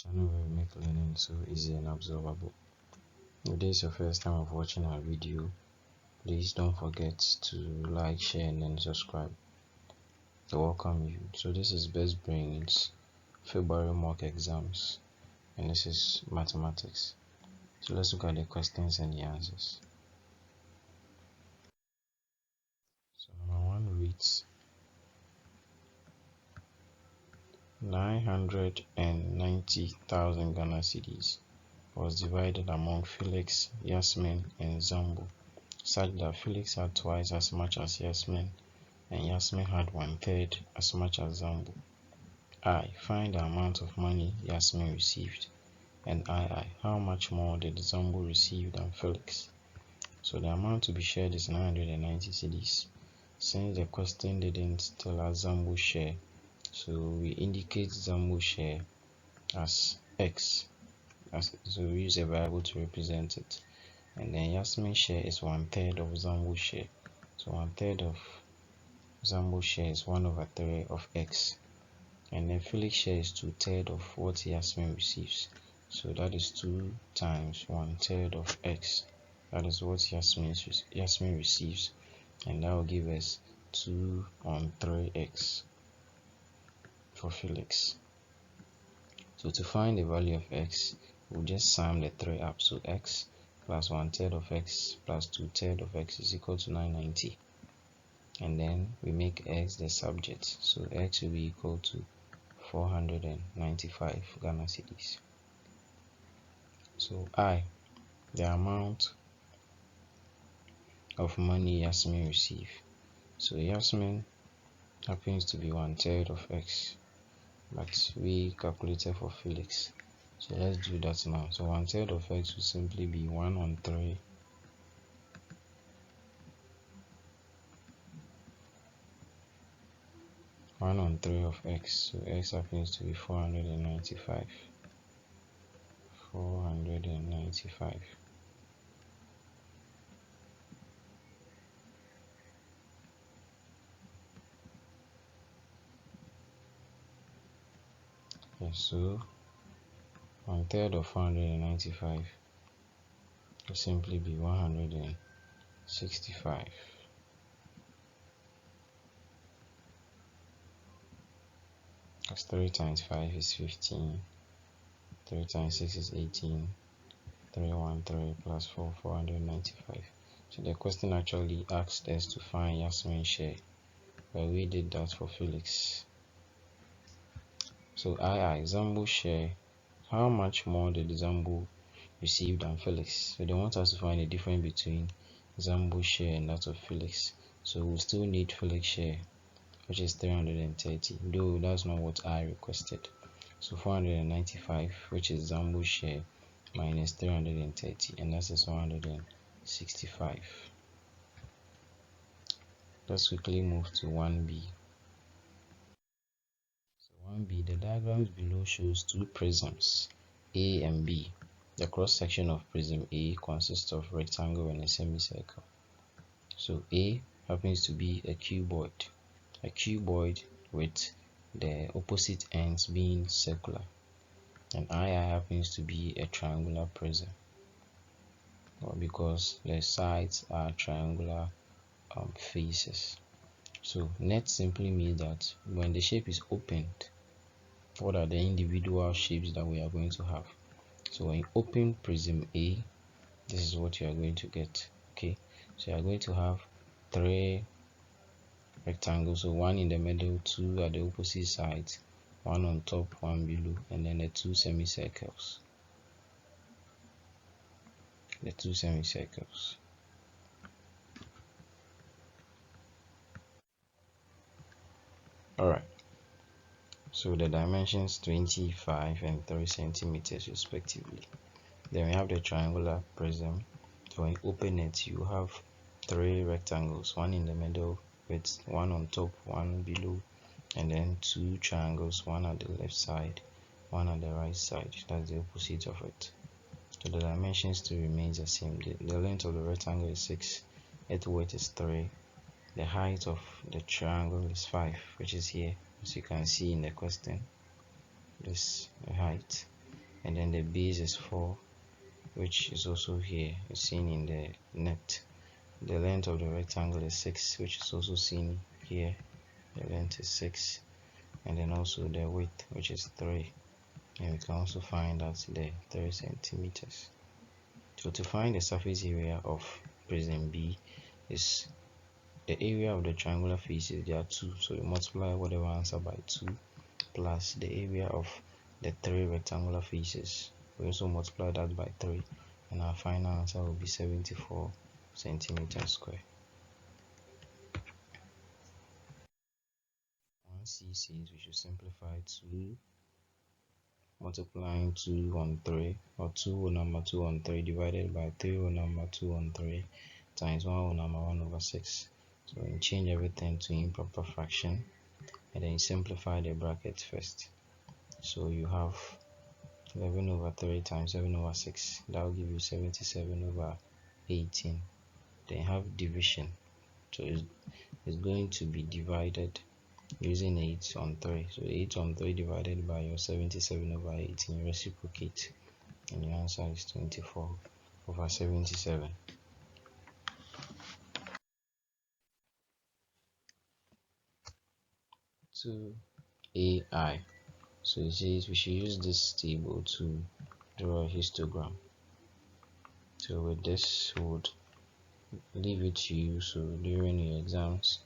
channel where we make learning so easy and absorbable. If this is your first time of watching our video, please don't forget to like, share, and then subscribe. I welcome you. So this is Best Brains February mock exams, and this is mathematics. So let's look at the questions and the answers. So number one reads 990,000 Ghana cedis was divided among Felix, Yasmin, and Zambo, such that Felix had twice as much as Yasmin, and Yasmin had 1/3 as much as Zambo. Find the amount of money Yasmin received, and how much more did Zambo receive than Felix? So the amount to be shared is 990 cedis. Since the question didn't tell us Zambo's share, so we indicate Zambo's share as X. So we use a variable to represent it. And then Yasmin's share is 1/3 of Zambo's share. So 1/3 of Zambo's share is 1/3 of X. And then Felix's share is 2/3 of what Yasmin receives. So that is 2 times 1/3 of X. That is what Yasmin receives. And that will give us 2/3x for Felix. So to find the value of X, we'll just sum the 3 up. So X plus 1/3 of X plus 2/3 of X is equal to 990. And then we make X the subject. So X will be equal to 495 Ghana cedis. So the amount of money Yasmin received. So Yasmin happens to be 1/3 of X, but we calculated for Felix. So let's do that now. So 1/3 of X will simply be 1/3 of X. So X happens to be 495. 495. Okay, so 1/3 of 495 will simply be 165. Because 3 times 5 is 15. 3 times 6 is 18. 313 plus 4, 495. So the question actually asked us to find Yasmin's share, but we did that for Felix. So Zambo's share, how much more did Zambo receive than Felix? So they want us to find the difference between Zambo's share and that of Felix. So we'll still need Felix's share, which is 330, though that's not what I requested. So 495, which is Zambo's share, minus 330, and that is 165. Let's quickly move to 1b. So 1b, the diagrams below shows two prisms, A and B. The cross section of prism A consists of rectangle and a semicircle. So A happens to be a cuboid with the opposite ends being circular, and II happens to be a triangular prism, because the sides are triangular faces. So net simply means that when the shape is opened, what are the individual shapes that we are going to have? So when you open prism A, this is what you are going to get. Okay, so you are going to have 3 rectangles, so 1 in the middle, 2 at the opposite sides, 1 on top, 1 below, and then the 2 semicircles. Alright, so the dimensions 25 and 3 centimeters respectively. Then we have the triangular prism. So when you open it, you have 3 rectangles, 1 in the middle with 1 on top, 1 below, and then 2 triangles, 1 at the left side, 1 at the right side. That's the opposite of it. So the dimensions still remains the same. The length of the rectangle is 6, its width is 3, the height of the triangle is 5, which is here, as you can see in the question. This the height. and then the base is 4, which is also here, is seen in the net. The length of the rectangle is 6, which is also seen here. The length is 6, and then also the width, which is 3, and we can also find that the 3 centimeters. So to find the surface area of prism B is the area of the triangular faces. There are 2, so you multiply whatever answer by 2 plus the area of the 3 rectangular faces. We also multiply that by 3, and our final answer will be 74 centimeters square. 1C says we should simplify 2 multiplying 2 on 3, or 2 whole number 2 on 3 divided by 3 whole number 2 on 3 times 1 whole number 1 over 6. So we change everything to improper fraction, and then simplify the brackets first. So you have 11 over 3 times 7 over 6, that will give you 77 over 18. Then have division, so it's going to be divided using 8 on 3. So 8 on 3 divided by your 77 over 18, reciprocate, and your answer is 24 over 77. To AI, so it says we should use this table to draw a histogram. So with this, we would leave it to you, so during your exams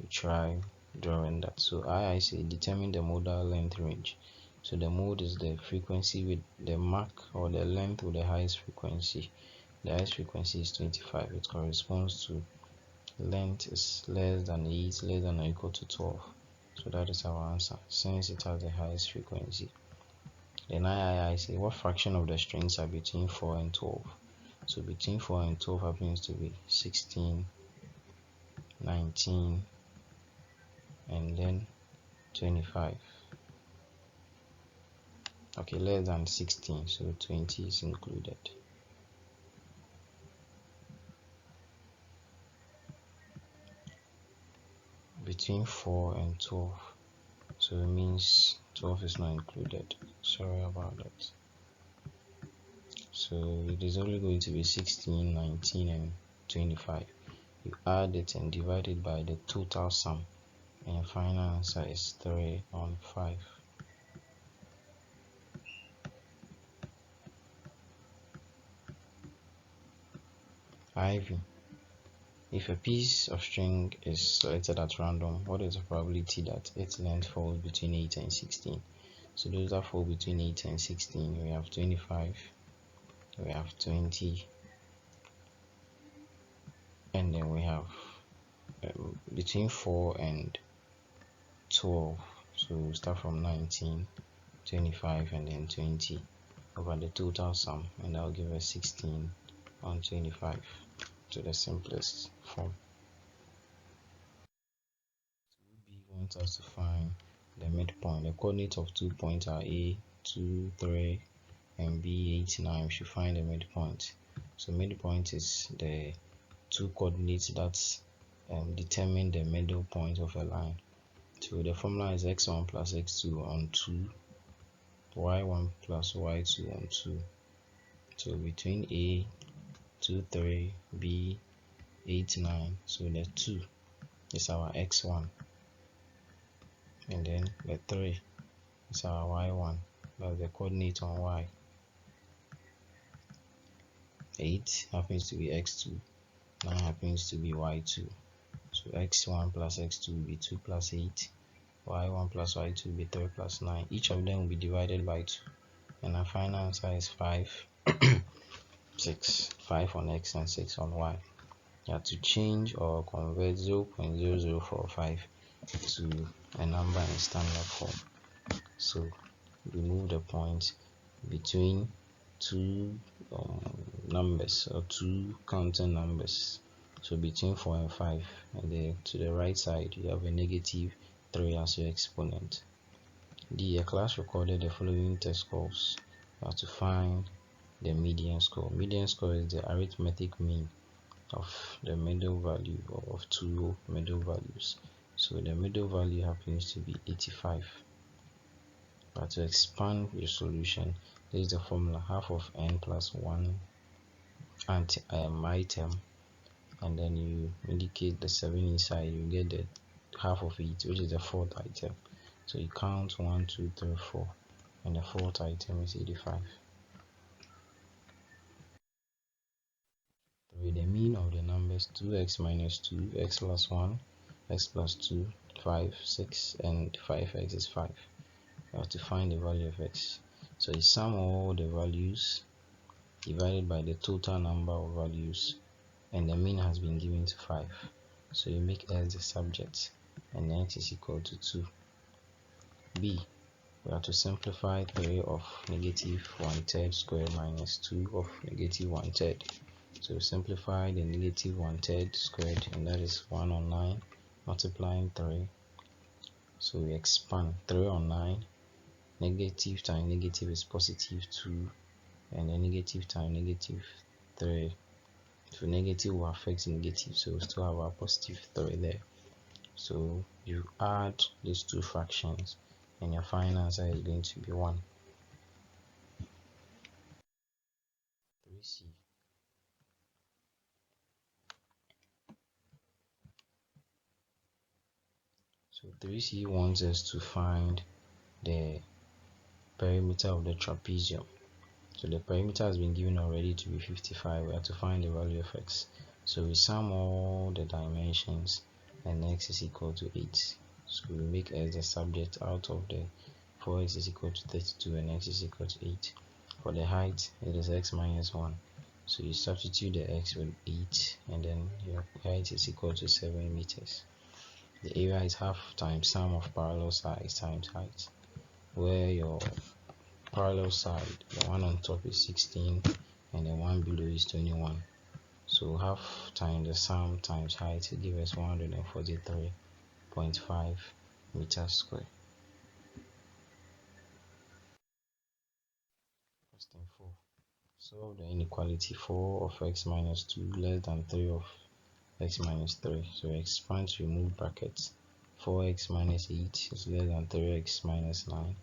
you try drawing that. So I say determine the modal length range. So the mode is the frequency with the mark, or the length with the highest frequency. The highest frequency is 25. It corresponds to length is less than 8, less than or equal to 12. So that is our answer, since it has the highest frequency. Then I say what fraction of the strings are between 4 and 12. So between 4 and 12 happens to be 16, 19, and then 25. Okay, less than 16, so 20 is included. Between 4 and 12, so it means 12 is not included. Sorry about that. So it is only going to be 16, 19, and 25. You add it and divide it by the total sum, and your final answer is 3 on 5. IV. If a piece of string is selected at random, what is the probability that its length falls between 8 and 16? So those that fall between 8 and 16, we have 25, we have 20, and then we have between 4 and 12. So we'll start from 19, 25, and then 20 over the total sum, and that will give us 16 on 25 to the simplest form. B wants us to find the midpoint. The coordinates of 2 points are A, 2, 3, and B, 8, 9. We should find the midpoint. So midpoint is the 2 coordinates that determine the middle point of a line. So the formula is x1 plus x2 on 2, y1 plus y2 on 2. So between A, 2, 3, B, 8, 9, so the 2 is our x1, and then the 3 is our y1, that's the coordinate on y. 8 happens to be x2, 9 happens to be y2. So x1 plus x2 will be 2 plus 8, y1 plus y2 will be 3 plus 9. Each of them will be divided by 2, and our final answer is 5, 6, 5 on x and 6 on y. You have to change or convert 0.0045 to a number in standard form. So remove the point between two numbers, or two counting numbers. So between 4 and 5, and then to the right side you have a negative 3 as your exponent. D. A class recorded the following test scores. You have to find the median score. Median score is the arithmetic mean of the middle value, of two middle values. So the middle value happens to be 85. But to expand your solution, This is the formula: half of n plus 1 item, and then you indicate the 7 inside, you get the half of it, which is the fourth item. So you count 1, 2, 3, 4, and the fourth item is 85. With the mean of the numbers 2x minus 2, x plus 1, x plus 2, 5, 6, and 5x is 5. You have to find the value of x. So you sum all the values divided by the total number of values, and the mean has been given to 5. So you make x the subject, and x is equal to 2. B, we have to simplify 3 of negative 1/3 squared minus 2 of negative 1/3. So simplify the negative 1/3 squared, and that is 1 on 9 multiplying 3. So we expand 3 on 9. Negative times negative is positive 2, and then negative times negative 3. So negative will affect negative, so we still have our positive 3 there. So you add these two fractions, and your final answer is going to be 1. 3C. So 3C wants us to find the perimeter of the trapezium. So the perimeter has been given already to be 55. We have to find the value of x. So we sum all the dimensions, and x is equal to 8. So we make x the subject out of the 4x is equal to 32 and x is equal to 8. For the height, it is x minus 1. So you substitute the x with 8, and then your height is equal to 7 meters. The area is half times sum of parallel sides times height, where your parallel side, the one on top is 16 and the one below is 21. So half times the sum times height will give us 143.5 meters square. Question 4. Solve the inequality 4 of x minus 2 less than 3 of x minus 3. So expand to remove brackets. 4x minus 8 is less than 3x minus 9.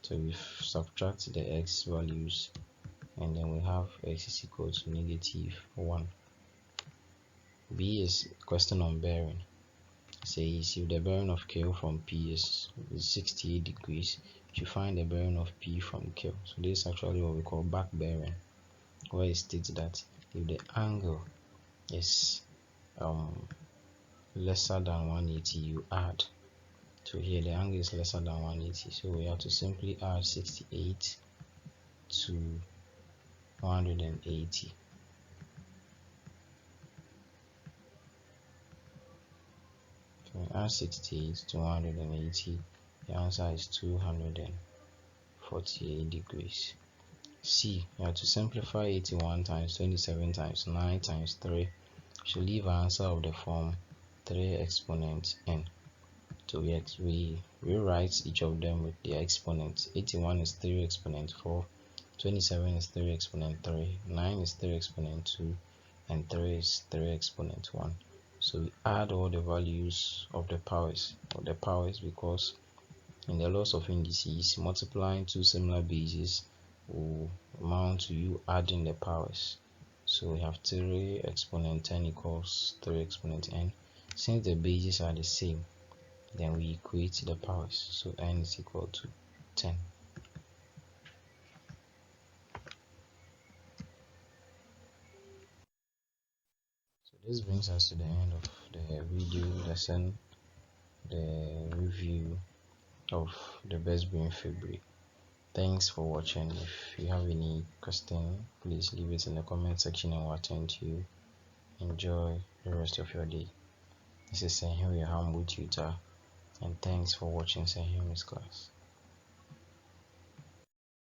So we subtract the x values, and then we have x is equal to negative 1. B is question on bearing. Says if the bearing of Q from P is 68 degrees, you find the bearing of P from Q. So this is actually what we call back bearing, where it states that if the angle is lesser than 180, you add. So here the angle is lesser than 180, so we have to simply add 68 to 180. So we add 68 to 180, the answer is 248 degrees. C, you have to simplify 81 times 27 times 9 times 3. You should leave an answer of the form 3 exponent n. So we rewrite each of them with their exponents. 81 is 3 exponent 4, 27 is 3 exponent 3, 9 is 3 exponent 2, and 3 is 3 exponent 1. So we add all the values of the powers because in the laws of indices, multiplying two similar bases will amount to you adding the powers. So we have 3 exponent 10 equals 3 exponent n. Since the bases are the same, then we equate the powers. So n is equal to 10. So this brings us to the end of the video lesson, the review of the best being February. Thanks for watching. If you have any question, please leave it in the comment section and we'll attend to you. Enjoy the rest of your day. This is Senhim, your humble tutor, and thanks for watching Senhim's class.